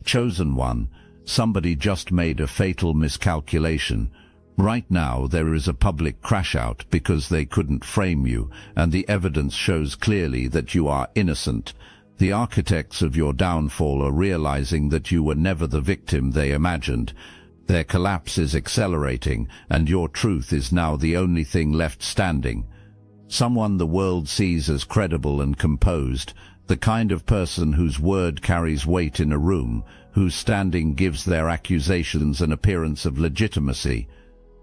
Chosen one, somebody just made a fatal miscalculation. Right now there is a public crash out because they couldn't frame you, and the evidence shows clearly that you are innocent. The architects of your downfall are realizing that you were never the victim they imagined. Their collapse is accelerating, and your truth is now the only thing left standing. Someone the world sees as credible and composed, the kind of person whose word carries weight in a room, whose standing gives their accusations an appearance of legitimacy.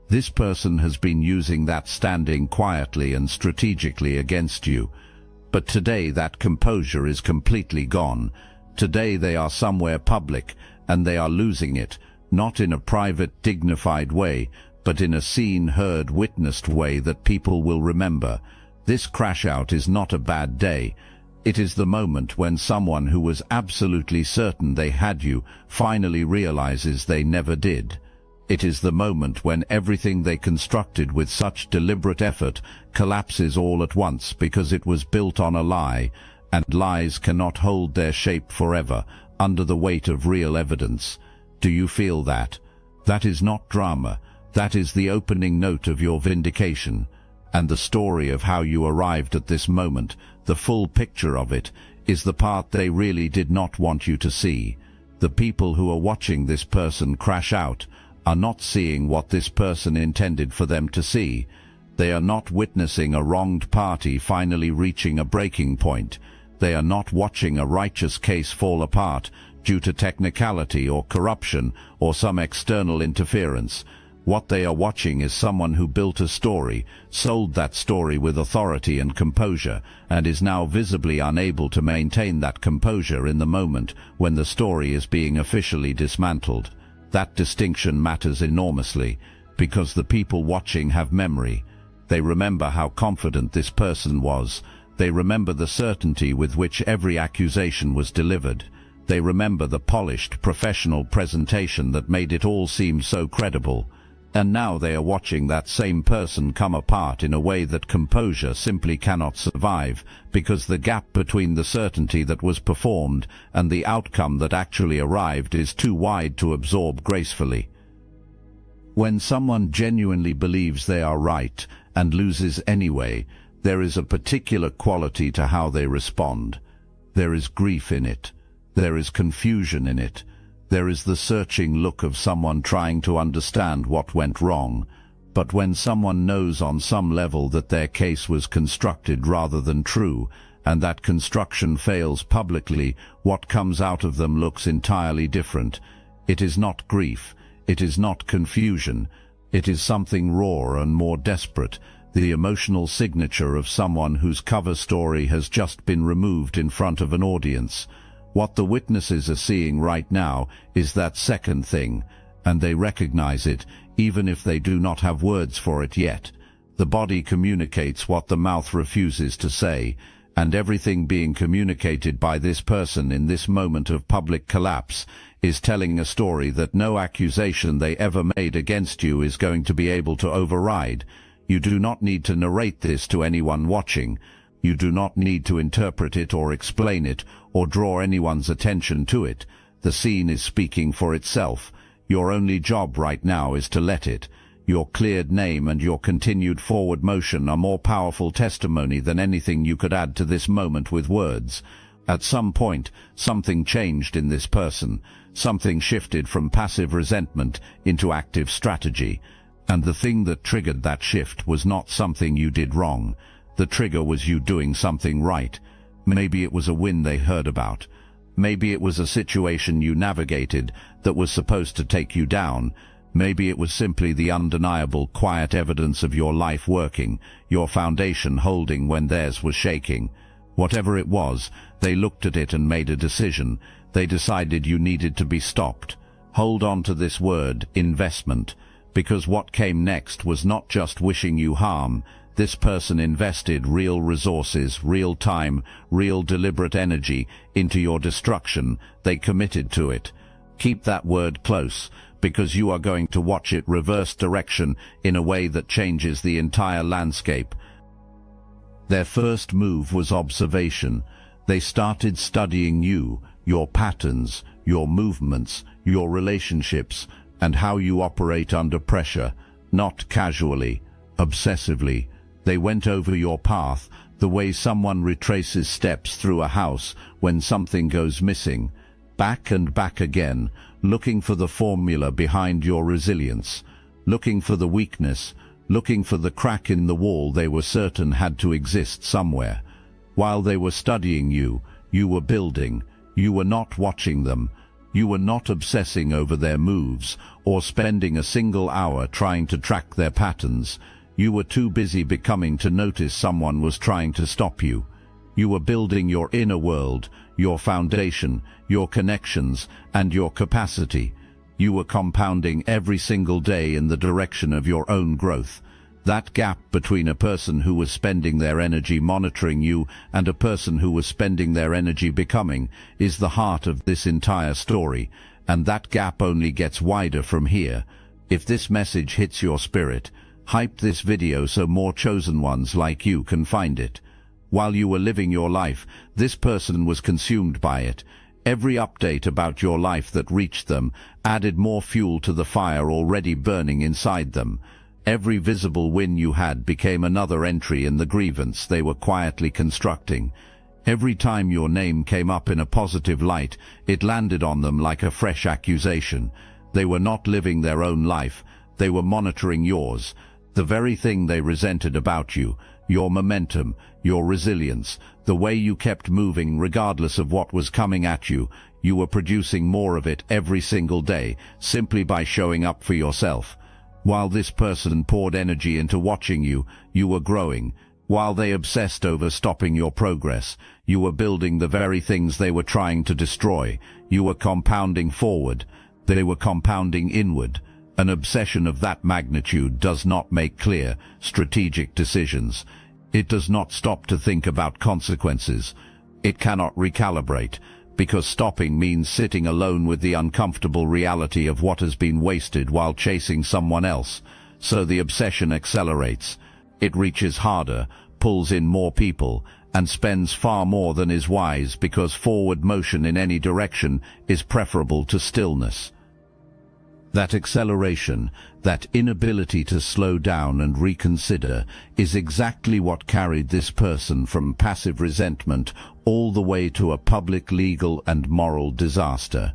This person has been using that standing quietly and strategically against you. But today that composure is completely gone. Today they are somewhere public, and they are losing it, not in a private, dignified way, but in a seen, heard, witnessed way that people will remember. This crash out is not a bad day. It is the moment when someone who was absolutely certain they had you finally realizes they never did. It is the moment when everything they constructed with such deliberate effort collapses all at once because it was built on a lie, and lies cannot hold their shape forever under the weight of real evidence. Do you feel that? That is not drama. That is the opening note of your vindication. And the story of how you arrived at this moment, the full picture of it, is the part they really did not want you to see. The people who are watching this person crash out are not seeing what this person intended for them to see. They are not witnessing a wronged party finally reaching a breaking point. They are not watching a righteous case fall apart due to technicality or corruption or some external interference. What they are watching is someone who built a story, sold that story with authority and composure, and is now visibly unable to maintain that composure in the moment when the story is being officially dismantled. That distinction matters enormously, because the people watching have memory. They remember how confident this person was. They remember the certainty with which every accusation was delivered. They remember the polished, professional presentation that made it all seem so credible. And now they are watching that same person come apart in a way that composure simply cannot survive, because the gap between the certainty that was performed and the outcome that actually arrived is too wide to absorb gracefully. When someone genuinely believes they are right and loses anyway, there is a particular quality to how they respond. There is grief in it. There is confusion in it. There is the searching look of someone trying to understand what went wrong. But when someone knows on some level that their case was constructed rather than true, and that construction fails publicly, what comes out of them looks entirely different. It is not grief. It is not confusion. It is something raw and more desperate, the emotional signature of someone whose cover story has just been removed in front of an audience. What the witnesses are seeing right now is that second thing, and they recognize it, even if they do not have words for it yet. The body communicates what the mouth refuses to say, and everything being communicated by this person in this moment of public collapse is telling a story that no accusation they ever made against you is going to be able to override. You do not need to narrate this to anyone watching. You do not need to interpret it or explain it or draw anyone's attention to it. The scene is speaking for itself. Your only job right now is to let it. Your cleared name and your continued forward motion are more powerful testimony than anything you could add to this moment with words. At some point, something changed in this person. Something shifted from passive resentment into active strategy. And the thing that triggered that shift was not something you did wrong. The trigger was you doing something right. Maybe it was a win they heard about. Maybe it was a situation you navigated that was supposed to take you down. Maybe it was simply the undeniable, quiet evidence of your life working, your foundation holding when theirs was shaking. Whatever it was, they looked at it and made a decision. They decided you needed to be stopped. Hold on to this word, investment, because what came next was not just wishing you harm. This person invested real resources, real time, real deliberate energy into your destruction. They committed to it. Keep that word close, because you are going to watch it reverse direction in a way that changes the entire landscape. Their first move was observation. They started studying you, your patterns, your movements, your relationships, and how you operate under pressure, not casually, obsessively. They went over your path, the way someone retraces steps through a house when something goes missing, back and back again, looking for the formula behind your resilience, looking for the weakness, looking for the crack in the wall they were certain had to exist somewhere. While they were studying you, you were building. You were not watching them. You were not obsessing over their moves or spending a single hour trying to track their patterns. You were too busy becoming to notice someone was trying to stop you. You were building your inner world, your foundation, your connections, and your capacity. You were compounding every single day in the direction of your own growth. That gap between a person who was spending their energy monitoring you and a person who was spending their energy becoming is the heart of this entire story, and that gap only gets wider from here. If this message hits your spirit, hype this video so more chosen ones like you can find it. While you were living your life, this person was consumed by it. Every update about your life that reached them added more fuel to the fire already burning inside them. Every visible win you had became another entry in the grievance they were quietly constructing. Every time your name came up in a positive light, it landed on them like a fresh accusation. They were not living their own life, they were monitoring yours. The very thing they resented about you, your momentum, your resilience, the way you kept moving regardless of what was coming at you, you were producing more of it every single day, simply by showing up for yourself. While this person poured energy into watching you, you were growing. While they obsessed over stopping your progress, you were building the very things they were trying to destroy. You were compounding forward. They were compounding inward. An obsession of that magnitude does not make clear, strategic decisions. It does not stop to think about consequences. It cannot recalibrate, because stopping means sitting alone with the uncomfortable reality of what has been wasted while chasing someone else. So the obsession accelerates. It reaches harder, pulls in more people, and spends far more than is wise, because forward motion in any direction is preferable to stillness. That acceleration, that inability to slow down and reconsider, is exactly what carried this person from passive resentment all the way to a public legal and moral disaster.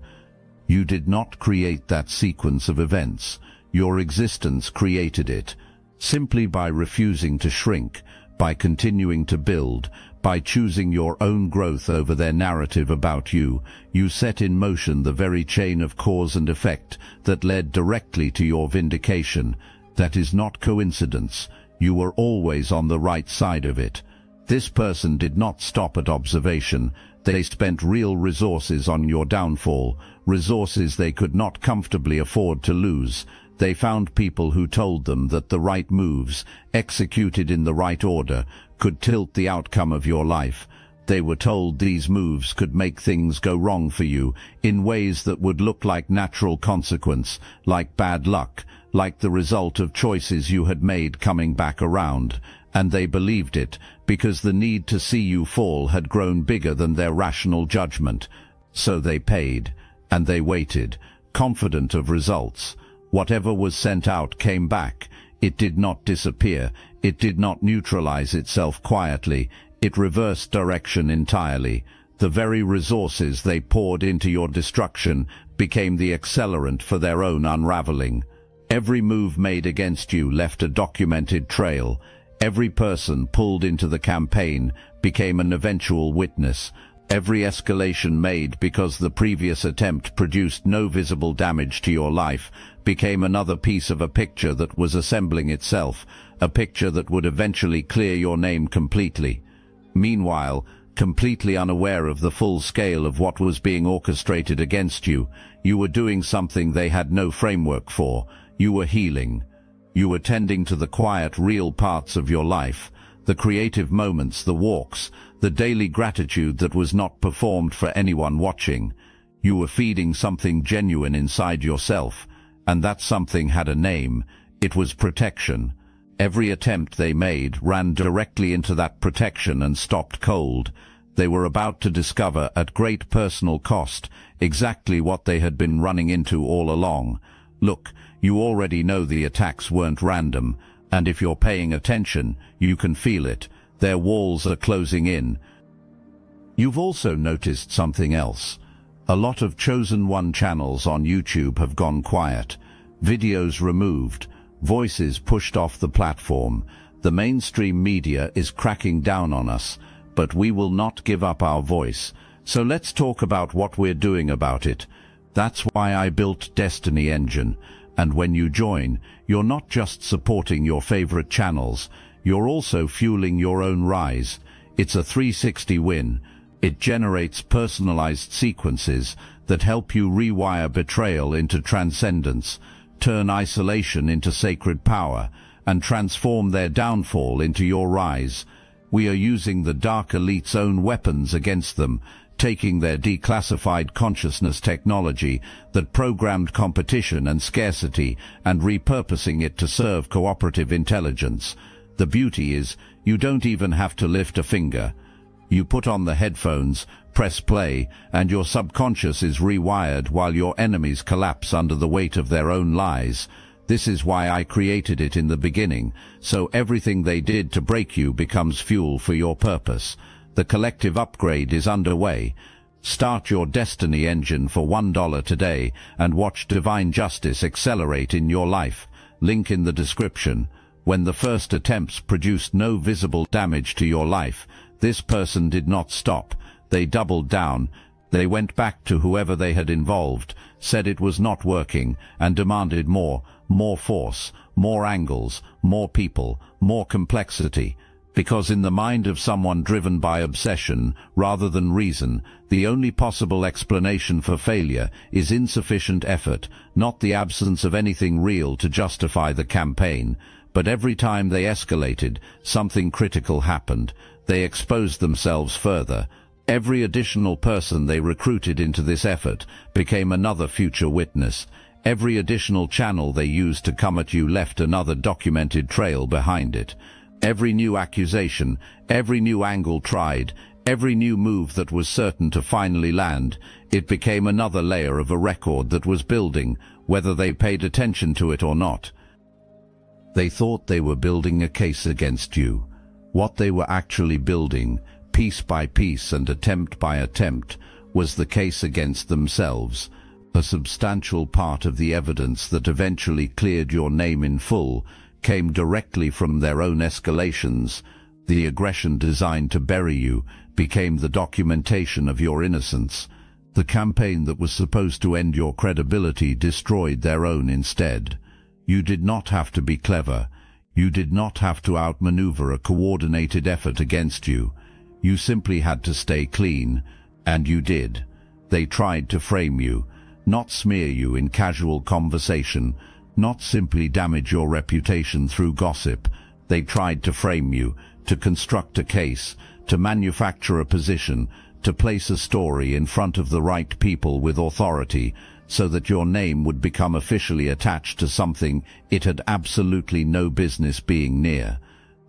You did not create that sequence of events. Your existence created it. Simply by refusing to shrink, by continuing to build, by choosing your own growth over their narrative about you, you set in motion the very chain of cause and effect that led directly to your vindication. That is not coincidence. You were always on the right side of it. This person did not stop at observation. They spent real resources on your downfall, resources they could not comfortably afford to lose. They found people who told them that the right moves, executed in the right order, could tilt the outcome of your life. They were told these moves could make things go wrong for you in ways that would look like natural consequence, like bad luck, like the result of choices you had made coming back around. And they believed it because the need to see you fall had grown bigger than their rational judgment. So they paid, and they waited, confident of results. Whatever was sent out came back. It did not disappear. It did not neutralize itself quietly. It reversed direction entirely. The very resources they poured into your destruction became the accelerant for their own unraveling. Every move made against you left a documented trail. Every person pulled into the campaign became an eventual witness. Every escalation made because the previous attempt produced no visible damage to your life became another piece of a picture that was assembling itself, a picture that would eventually clear your name completely. Meanwhile, completely unaware of the full scale of what was being orchestrated against you, you were doing something they had no framework for. You were healing. You were tending to the quiet, real parts of your life, the creative moments, the walks, the daily gratitude that was not performed for anyone watching. You were feeding something genuine inside yourself, and that something had a name. It was protection. Every attempt they made ran directly into that protection and stopped cold. They were about to discover at great personal cost exactly what they had been running into all along. Look, you already know the attacks weren't random, and if you're paying attention, you can feel it. Their walls are closing in. You've also noticed something else. A lot of chosen one channels on YouTube have gone quiet. Videos removed, voices pushed off the platform. The mainstream media is cracking down on us, but we will not give up our voice. So let's talk about what we're doing about it. That's why I built Destiny Engine. And when you join, you're not just supporting your favorite channels, you're also fueling your own rise. It's a 360 win. It generates personalized sequences that help you rewire betrayal into transcendence, turn isolation into sacred power, and transform their downfall into your rise. We are using the Dark Elite's own weapons against them, taking their declassified consciousness technology that programmed competition and scarcity and repurposing it to serve cooperative intelligence. The beauty is, you don't even have to lift a finger. You put on the headphones, press play, and your subconscious is rewired while your enemies collapse under the weight of their own lies. This is why I created it in the beginning, so everything they did to break you becomes fuel for your purpose. The collective upgrade is underway. Start your Destiny Engine for $1 today and watch divine justice accelerate in your life. Link in the description. When the first attempts produced no visible damage to your life, this person did not stop. They doubled down. They went back to whoever they had involved, said it was not working, and demanded more force, more angles, more people, more complexity. Because in the mind of someone driven by obsession rather than reason, the only possible explanation for failure is insufficient effort, not the absence of anything real to justify the campaign. But every time they escalated, something critical happened. They exposed themselves further. Every additional person they recruited into this effort became another future witness. Every additional channel they used to come at you left another documented trail behind it. Every new accusation, every new angle tried, every new move that was certain to finally land, it became another layer of a record that was building, whether they paid attention to it or not. They thought they were building a case against you. What they were actually building, piece by piece and attempt by attempt, was the case against themselves. A substantial part of the evidence that eventually cleared your name in full came directly from their own escalations. The aggression designed to bury you became the documentation of your innocence. The campaign that was supposed to end your credibility destroyed their own instead. You did not have to be clever. You did not have to outmaneuver a coordinated effort against you. You simply had to stay clean, and you did. They tried to frame you, not smear you in casual conversation, not simply damage your reputation through gossip. They tried to frame you, to construct a case, to manufacture a position, to place a story in front of the right people with authority, so that your name would become officially attached to something it had absolutely no business being near.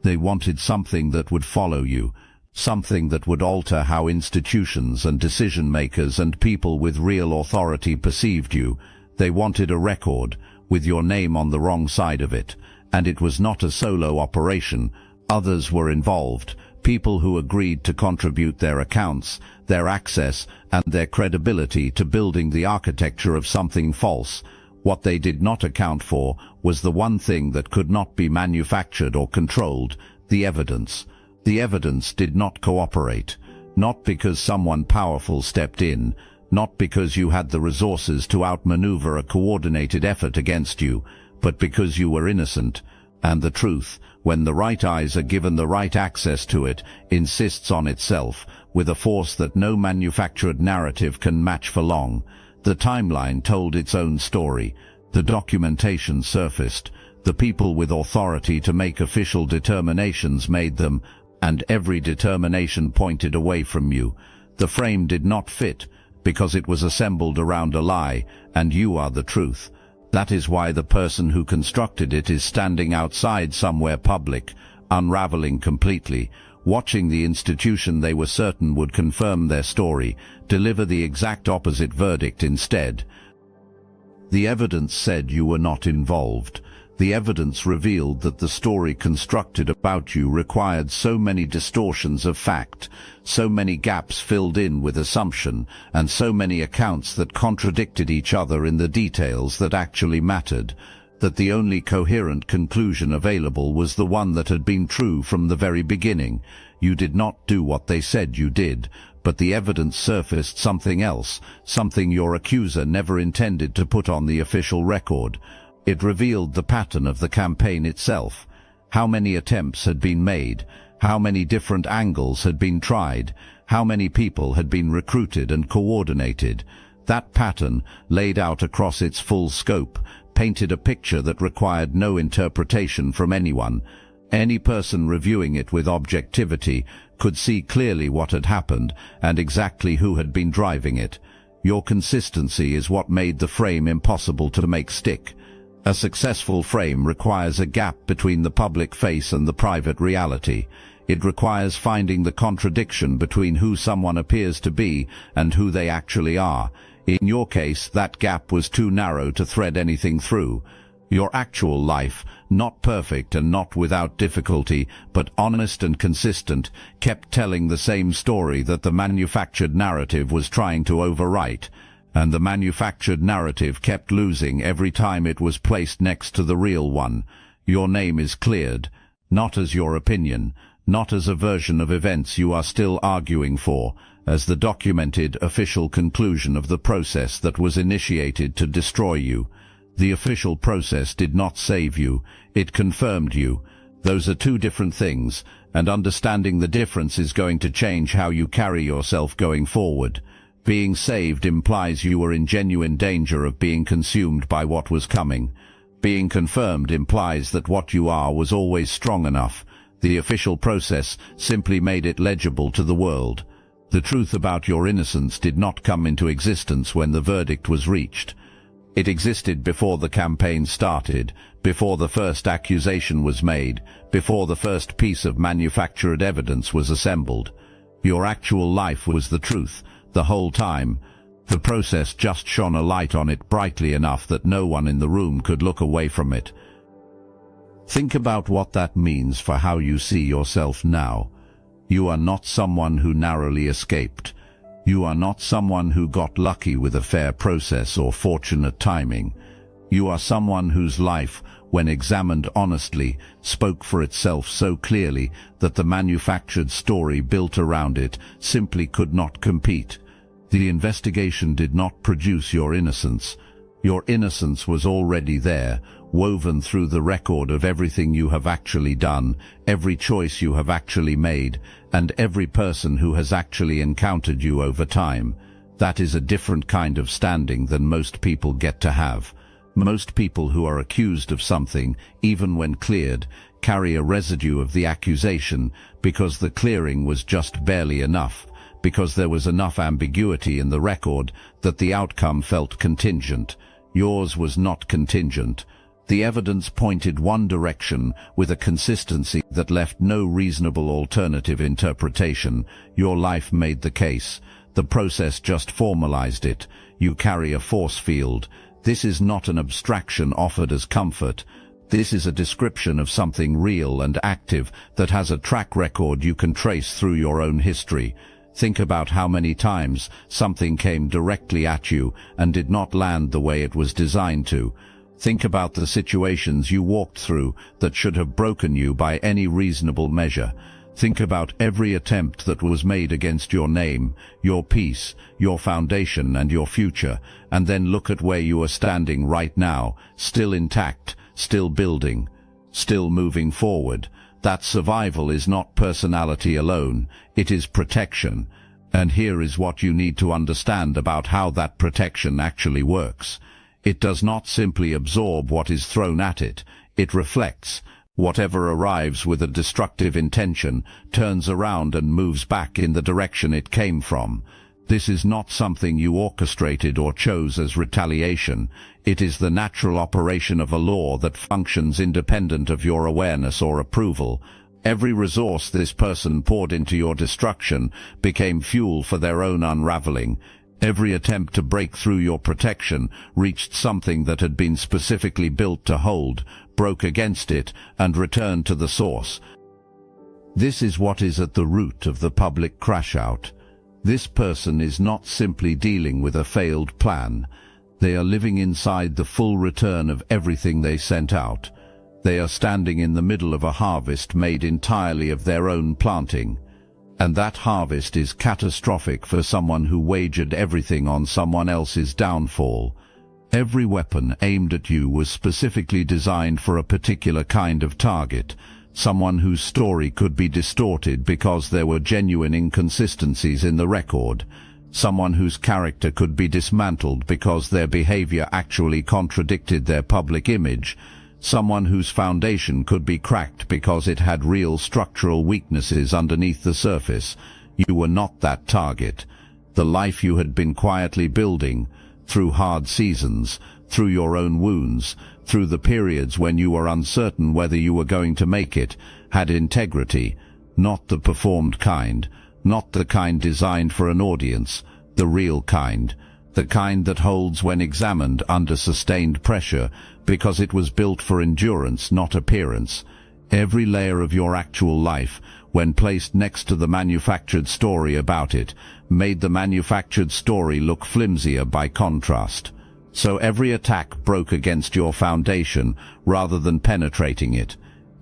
They wanted something that would follow you, something that would alter how institutions and decision-makers and people with real authority perceived you. They wanted a record, with your name on the wrong side of it, and it was not a solo operation. Others were involved, people who agreed to contribute their accounts, their access, and their credibility to building the architecture of something false. What they did not account for was the one thing that could not be manufactured or controlled, the evidence. The evidence did not cooperate, not because someone powerful stepped in, not because you had the resources to outmaneuver a coordinated effort against you, but because you were innocent. And the truth, when the right eyes are given the right access to it, insists on itself, with a force that no manufactured narrative can match for long. The timeline told its own story. The documentation surfaced. The people with authority to make official determinations made them, and every determination pointed away from you. The frame did not fit, because it was assembled around a lie, and you are the truth. That is why the person who constructed it is standing outside somewhere public, unraveling completely, watching the institution they were certain would confirm their story, deliver the exact opposite verdict instead. The evidence said you were not involved. The evidence revealed that the story constructed about you required so many distortions of fact, so many gaps filled in with assumption, and so many accounts that contradicted each other in the details that actually mattered, that the only coherent conclusion available was the one that had been true from the very beginning. You did not do what they said you did, but the evidence surfaced something else, something your accuser never intended to put on the official record. It revealed the pattern of the campaign itself. How many attempts had been made, how many different angles had been tried, how many people had been recruited and coordinated. That pattern, laid out across its full scope, painted a picture that required no interpretation from anyone. Any person reviewing it with objectivity could see clearly what had happened and exactly who had been driving it. Your consistency is what made the frame impossible to make stick. A successful frame requires a gap between the public face and the private reality. It requires finding the contradiction between who someone appears to be and who they actually are. In your case, that gap was too narrow to thread anything through. Your actual life, not perfect and not without difficulty, but honest and consistent, kept telling the same story that the manufactured narrative was trying to overwrite. And the manufactured narrative kept losing every time it was placed next to the real one. Your name is cleared, not as your opinion, not as a version of events you are still arguing for, as the documented official conclusion of the process that was initiated to destroy you. The official process did not save you, it confirmed you. Those are two different things, and understanding the difference is going to change how you carry yourself going forward. Being saved implies you were in genuine danger of being consumed by what was coming. Being confirmed implies that what you are was always strong enough. The official process simply made it legible to the world. The truth about your innocence did not come into existence when the verdict was reached. It existed before the campaign started, before the first accusation was made, before the first piece of manufactured evidence was assembled. Your actual life was the truth, the whole time. The process just shone a light on it brightly enough that no one in the room could look away from it. Think about what that means for how you see yourself now. You are not someone who narrowly escaped. You are not someone who got lucky with a fair process or fortunate timing. You are someone whose life, when examined honestly, spoke for itself so clearly that the manufactured story built around it simply could not compete. The investigation did not produce your innocence. Your innocence was already there, woven through the record of everything you have actually done, every choice you have actually made, and every person who has actually encountered you over time. That is a different kind of standing than most people get to have. Most people who are accused of something, even when cleared, carry a residue of the accusation because the clearing was just barely enough, because there was enough ambiguity in the record that the outcome felt contingent. Yours was not contingent. The evidence pointed one direction with a consistency that left no reasonable alternative interpretation. Your life made the case. The process just formalized it. You carry a force field. This is not an abstraction offered as comfort. This is a description of something real and active that has a track record you can trace through your own history. Think about how many times something came directly at you and did not land the way it was designed to. Think about the situations you walked through that should have broken you by any reasonable measure. Think about every attempt that was made against your name, your peace, your foundation and your future, and then look at where you are standing right now, still intact, still building, still moving forward. That survival is not personality alone, it is protection. And here is what you need to understand about how that protection actually works. It does not simply absorb what is thrown at it, it reflects. Whatever arrives with a destructive intention turns around and moves back in the direction it came from. This is not something you orchestrated or chose as retaliation. It is the natural operation of a law that functions independent of your awareness or approval. Every resource this person poured into your destruction became fuel for their own unraveling. Every attempt to break through your protection reached something that had been specifically built to hold, broke against it, and returned to the source. This is what is at the root of the public crash-out. This person is not simply dealing with a failed plan. They are living inside the full return of everything they sent out. They are standing in the middle of a harvest made entirely of their own planting. And that harvest is catastrophic for someone who wagered everything on someone else's downfall. Every weapon aimed at you was specifically designed for a particular kind of target, someone whose story could be distorted because there were genuine inconsistencies in the record, someone whose character could be dismantled because their behavior actually contradicted their public image, someone whose foundation could be cracked because it had real structural weaknesses underneath the surface. You were not that target. The life you had been quietly building, through hard seasons, through your own wounds, through the periods when you were uncertain whether you were going to make it, had integrity, not the performed kind, not the kind designed for an audience, the real kind, the kind that holds when examined under sustained pressure, because it was built for endurance, not appearance. Every layer of your actual life, when placed next to the manufactured story about it, made the manufactured story look flimsier by contrast. So every attack broke against your foundation rather than penetrating it.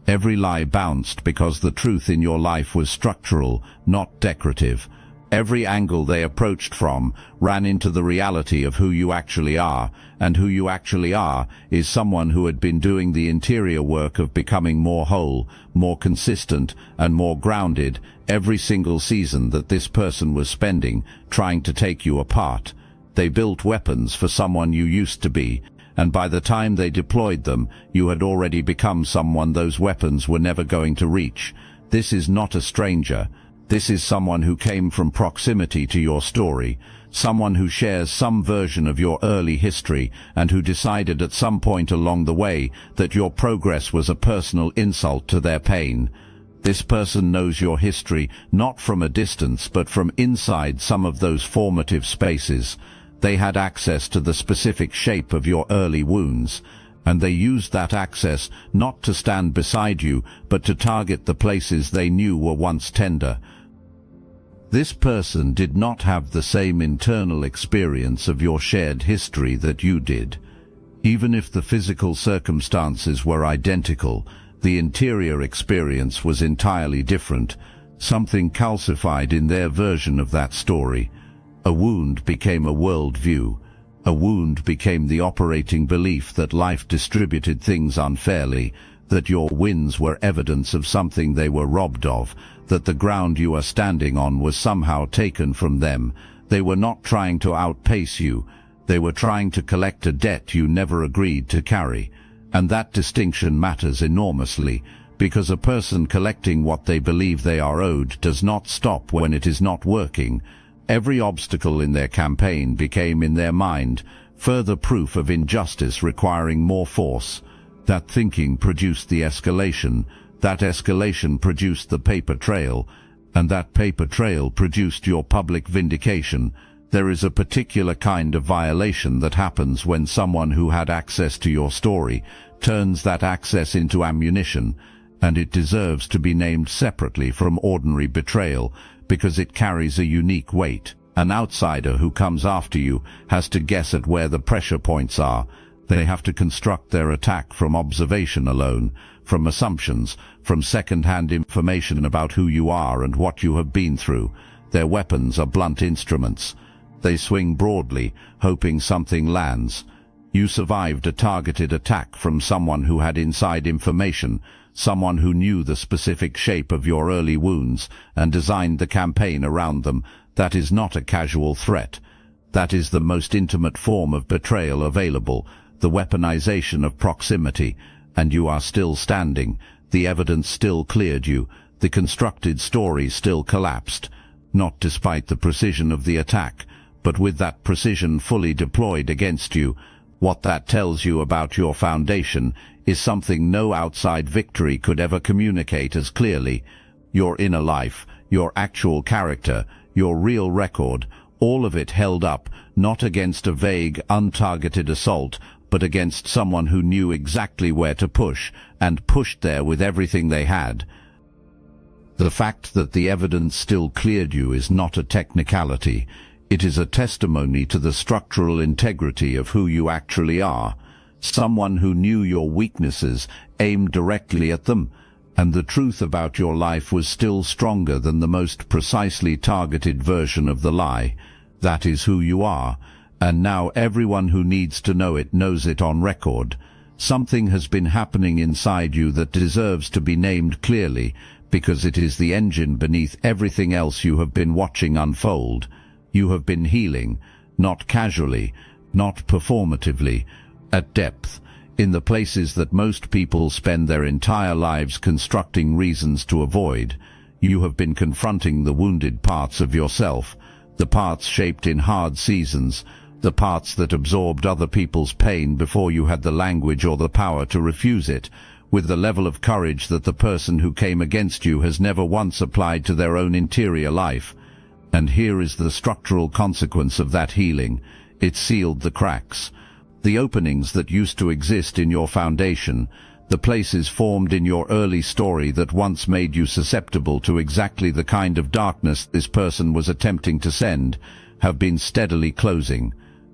Every lie bounced because the truth in your life was structural, not decorative. Every angle they approached from ran into the reality of who you actually are, and who you actually are is someone who had been doing the interior work of becoming more whole, more consistent, and more grounded every single season that this person was spending trying to take you apart. They built weapons for someone you used to be, and by the time they deployed them, you had already become someone those weapons were never going to reach. This is not a stranger. This is someone who came from proximity to your story, someone who shares some version of your early history and who decided at some point along the way that your progress was a personal insult to their pain. This person knows your history not from a distance but from inside some of those formative spaces. They had access to the specific shape of your early wounds, and they used that access not to stand beside you but to target the places they knew were once tender. This person did not have the same internal experience of your shared history that you did. Even if the physical circumstances were identical, the interior experience was entirely different. Something calcified in their version of that story. A wound became a worldview. A wound became the operating belief that life distributed things unfairly, that your wins were evidence of something they were robbed of, that the ground you are standing on was somehow taken from them. They were not trying to outpace you. They were trying to collect a debt you never agreed to carry. And that distinction matters enormously, because a person collecting what they believe they are owed does not stop when it is not working. Every obstacle in their campaign became, in their mind, further proof of injustice requiring more force. That thinking produced the escalation. That escalation produced the paper trail, and that paper trail produced your public vindication. There is a particular kind of violation that happens when someone who had access to your story turns that access into ammunition, and it deserves to be named separately from ordinary betrayal because it carries a unique weight. An outsider who comes after you has to guess at where the pressure points are. They have to construct their attack from observation alone, from assumptions, from second-hand information about who you are and what you have been through. Their weapons are blunt instruments. They swing broadly, hoping something lands. You survived a targeted attack from someone who had inside information, someone who knew the specific shape of your early wounds and designed the campaign around them. That is not a casual threat. That is the most intimate form of betrayal available, the weaponization of proximity, and you are still standing. The evidence still cleared you. The constructed story still collapsed, not despite the precision of the attack, but with that precision fully deployed against you. What that tells you about your foundation is something no outside victory could ever communicate as clearly. Your inner life, your actual character, your real record, all of it held up, not against a vague, untargeted assault, but against someone who knew exactly where to push, and pushed there with everything they had. The fact that the evidence still cleared you is not a technicality. It is a testimony to the structural integrity of who you actually are. Someone who knew your weaknesses, aimed directly at them, and the truth about your life was still stronger than the most precisely targeted version of the lie. That is who you are, and now everyone who needs to know it knows it on record. Something has been happening inside you that deserves to be named clearly, because it is the engine beneath everything else you have been watching unfold. You have been healing, not casually, not performatively, at depth, in the places that most people spend their entire lives constructing reasons to avoid. You have been confronting the wounded parts of yourself, the parts shaped in hard seasons, the parts that absorbed other people's pain before you had the language or the power to refuse it, with the level of courage that the person who came against you has never once applied to their own interior life. And here is the structural consequence of that healing. It sealed the cracks. The openings that used to exist in your foundation, the places formed in your early story that once made you susceptible to exactly the kind of darkness this person was attempting to send, have been steadily closing.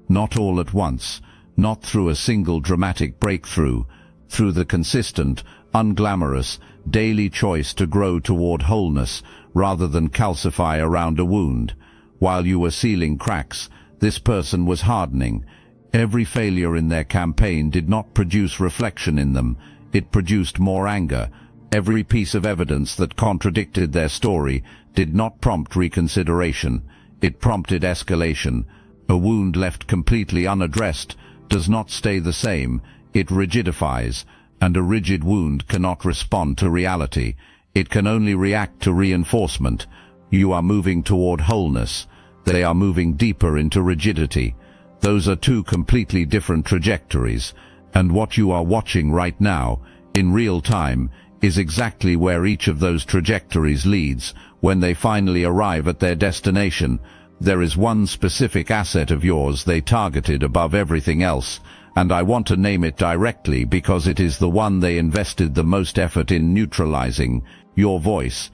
Not all at once, not through a single dramatic breakthrough, through the consistent, unglamorous, daily choice to grow toward wholeness rather than calcify around a wound. While you were sealing cracks, this person was hardening. Every failure in their campaign did not produce reflection in them. It produced more anger. Every piece of evidence that contradicted their story did not prompt reconsideration. It prompted escalation. A wound left completely unaddressed does not stay the same. It rigidifies, and a rigid wound cannot respond to reality. It can only react to reinforcement. You are moving toward wholeness. They are moving deeper into rigidity. Those are two completely different trajectories, and what you are watching right now, in real time, is exactly where each of those trajectories leads when they finally arrive at their destination. There is one specific asset of yours they targeted above everything else, and I want to name it directly because it is the one they invested the most effort in neutralizing: your voice.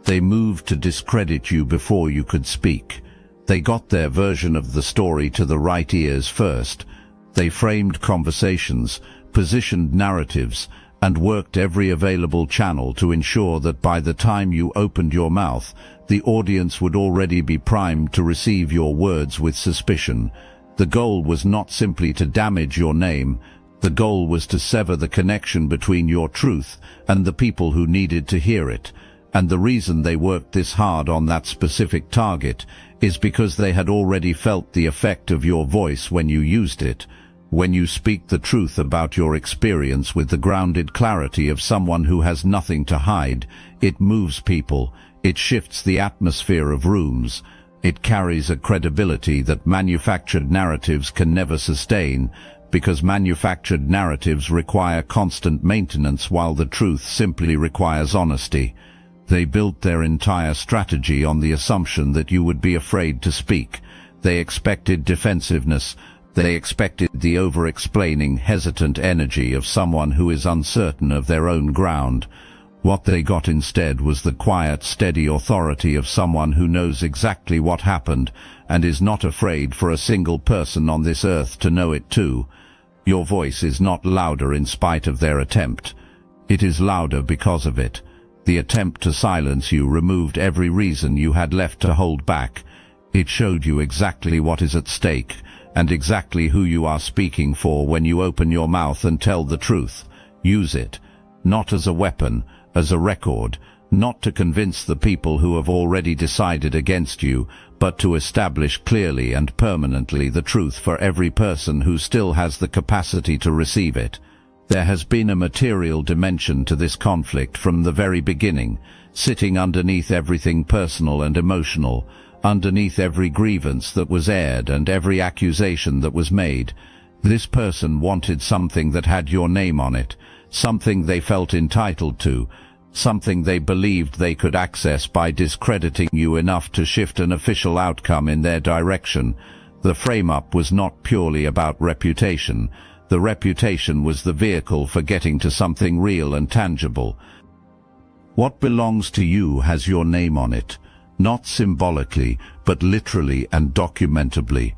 They moved to discredit you before you could speak. They got their version of the story to the right ears first. They framed conversations, positioned narratives, and worked every available channel to ensure that by the time you opened your mouth, the audience would already be primed to receive your words with suspicion. The goal was not simply to damage your name. The goal was to sever the connection between your truth and the people who needed to hear it. And the reason they worked this hard on that specific target is because they had already felt the effect of your voice when you used it. When you speak the truth about your experience with the grounded clarity of someone who has nothing to hide, it moves people. It shifts the atmosphere of rooms. It carries a credibility that manufactured narratives can never sustain, because manufactured narratives require constant maintenance while the truth simply requires honesty. They built their entire strategy on the assumption that you would be afraid to speak. They expected defensiveness. They expected the over-explaining, hesitant energy of someone who is uncertain of their own ground. What they got instead was the quiet, steady authority of someone who knows exactly what happened and is not afraid for a single person on this earth to know it too. Your voice is not louder in spite of their attempt. It is louder because of it. The attempt to silence you removed every reason you had left to hold back. It showed you exactly what is at stake and exactly who you are speaking for when you open your mouth and tell the truth. Use it, not as a weapon, as a record, not to convince the people who have already decided against you, but to establish clearly and permanently the truth for every person who still has the capacity to receive it. There has been a material dimension to this conflict from the very beginning, sitting underneath everything personal and emotional, underneath every grievance that was aired and every accusation that was made. This person wanted something that had your name on it, something they felt entitled to, something they believed they could access by discrediting you enough to shift an official outcome in their direction. The frame-up was not purely about reputation. The reputation was the vehicle for getting to something real and tangible. What belongs to you has your name on it, not symbolically, but literally and documentably.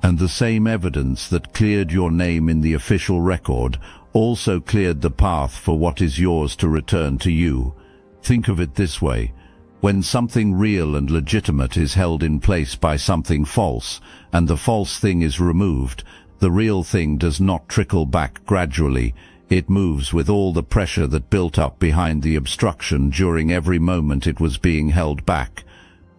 And the same evidence that cleared your name in the official record also cleared the path for what is yours to return to you. Think of it this way. When something real and legitimate is held in place by something false, and the false thing is removed, the real thing does not trickle back gradually. It moves with all the pressure that built up behind the obstruction during every moment it was being held back.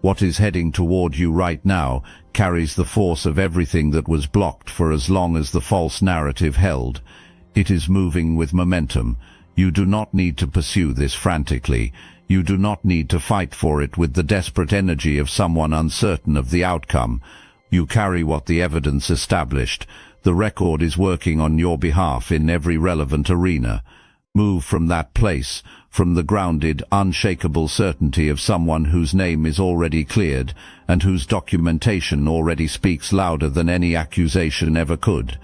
What is heading toward you right now carries the force of everything that was blocked for as long as the false narrative held. It is moving with momentum. You do not need to pursue this frantically. You do not need to fight for it with the desperate energy of someone uncertain of the outcome. You carry what the evidence established. The record is working on your behalf in every relevant arena. Move from that place, from the grounded, unshakable certainty of someone whose name is already cleared, and whose documentation already speaks louder than any accusation ever could.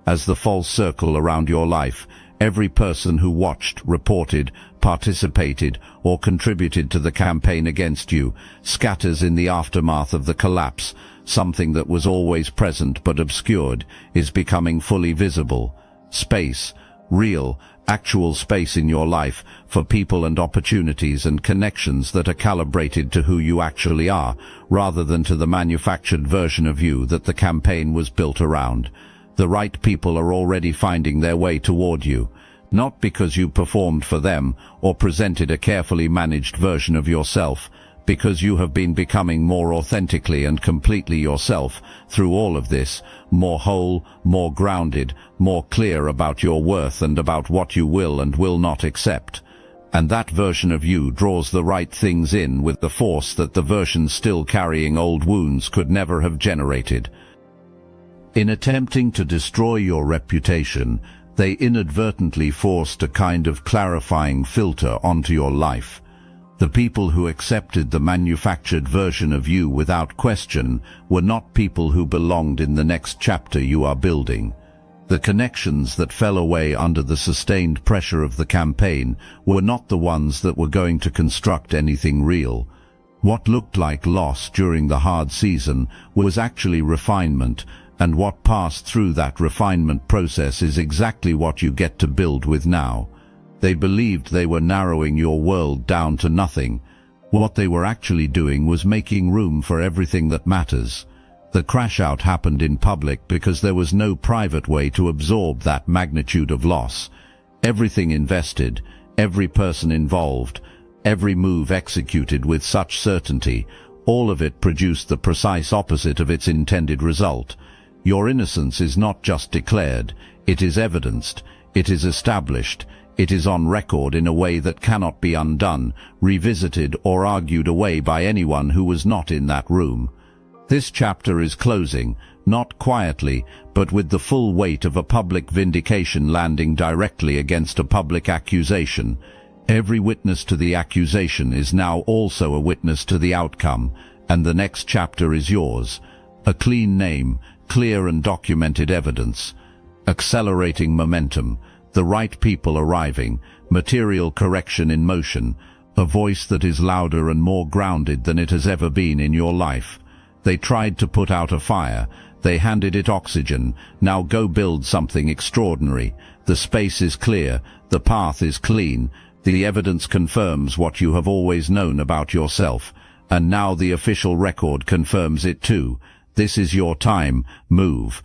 As the false circle around your life, every person who watched, reported, participated, or contributed to the campaign against you scatters in the aftermath of the collapse. Something that was always present but obscured is becoming fully visible. Space, real, actual space in your life for people and opportunities and connections that are calibrated to who you actually are, rather than to the manufactured version of you that the campaign was built around. The right people are already finding their way toward you, not because you performed for them or presented a carefully managed version of yourself, because you have been becoming more authentically and completely yourself through all of this, more whole, more grounded, more clear about your worth and about what you will and will not accept. And that version of you draws the right things in with the force that the version still carrying old wounds could never have generated. In attempting to destroy your reputation, they inadvertently forced a kind of clarifying filter onto your life. The people who accepted the manufactured version of you without question were not people who belonged in the next chapter you are building. The connections that fell away under the sustained pressure of the campaign were not the ones that were going to construct anything real. What looked like loss during the hard season was actually refinement, and what passed through that refinement process is exactly what you get to build with now. They believed they were narrowing your world down to nothing. What they were actually doing was making room for everything that matters. The crash-out happened in public because there was no private way to absorb that magnitude of loss. Everything invested, every person involved, every move executed with such certainty, all of it produced the precise opposite of its intended result. Your innocence is not just declared, it is evidenced, it is established, it is on record in a way that cannot be undone, revisited or argued away by anyone who was not in that room. This chapter is closing, not quietly, but with the full weight of a public vindication landing directly against a public accusation. Every witness to the accusation is now also a witness to the outcome, and the next chapter is yours. A clean name, clear and documented evidence, accelerating momentum, the right people arriving, material correction in motion, a voice that is louder and more grounded than it has ever been in your life. They tried to put out a fire. They handed it oxygen. Now go build something extraordinary. The space is clear. The path is clean. The evidence confirms what you have always known about yourself. And now the official record confirms it too. This is your time. Move.